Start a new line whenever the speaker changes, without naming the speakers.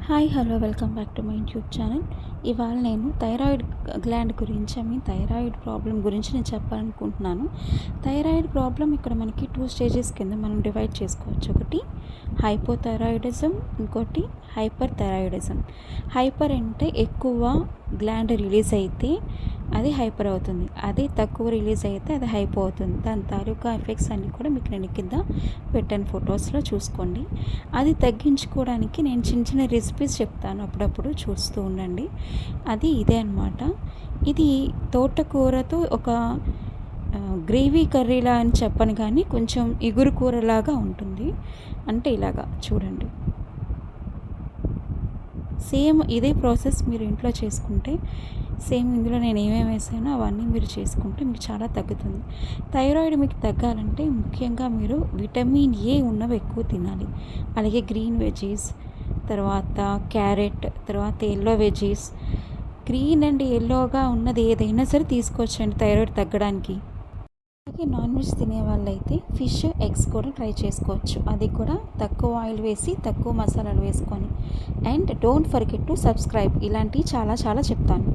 Hi hello welcome back to my YouTube channel. ఇవాళ నేను thyroid gland గురించి thyroid problem గురించి నేను చెప్పాలనుకుంటున్నాను. థైరాయిడ్ ప్రాబ్లం ఇక్కడ మనకి 2 స్టేజెస్ కింద మనం డివైడ్ చేసుకోవచ్చు. ఒకటి హైపోథైరాయిడిజం, ఇంకోటి హైపర్ థైరాయిడిజం. హైపర్ అంటే ఎక్కువ గ్లాండ్ రిలీజ్ అయితే అది హైపర్ అవుతుంది, అదే తక్కువ రిలీజ్ అయితే అది హైపో అవుతుంది. దాని తాలూకా ఎఫెక్ట్స్ అన్నీ కూడా మీకు నేను కింద పెట్టాను, ఫొటోస్లో చూసుకోండి. అది తగ్గించుకోవడానికి నేను చిన్న చిన్న రెసిపీస్ చెప్తాను, అప్పుడప్పుడు చూస్తూ ఉండండి. అది ఇదే అన్నమాట. ఇది తోటకూరతో ఒక గ్రేవీ కర్రీలా అని చెప్పను, కానీ కొంచెం ఇగురు కూరలాగా ఉంటుంది. అంటే ఇలాగా చూడండి, సేమ్ ఇదే ప్రాసెస్ మీరు ఇంట్లో చేసుకుంటే, సేమ్ ఇందులో నేను ఏమేమి వేసానో అవన్నీ మీరు చేసుకుంటే మీకు చాలా తగ్గుతుంది. థైరాయిడ్ మీకు తగ్గాలంటే ముఖ్యంగా మీరు విటమిన్ ఏ ఉన్నవి ఎక్కువ తినాలి. అలాగే గ్రీన్ వెజీస్, తర్వాత క్యారెట్, తర్వాత ఎల్లో వెజీస్. గ్రీన్ అండ్ ఎల్లోగా ఉన్నది ఏదైనా సరే తీసుకోవచ్చండి థైరాయిడ్ తగ్గడానికి. అలాగే నాన్ వెజ్ తినే వాళ్ళైతే ఫిష్, ఎగ్స్ కూడా ట్రై చేసుకోవచ్చు. అది కూడా తక్కువ ఆయిల్ వేసి తక్కువ మసాలాలు వేసుకొని. And don't forget to subscribe. ఇలాంటివి చాలా చాలా చెప్తాను.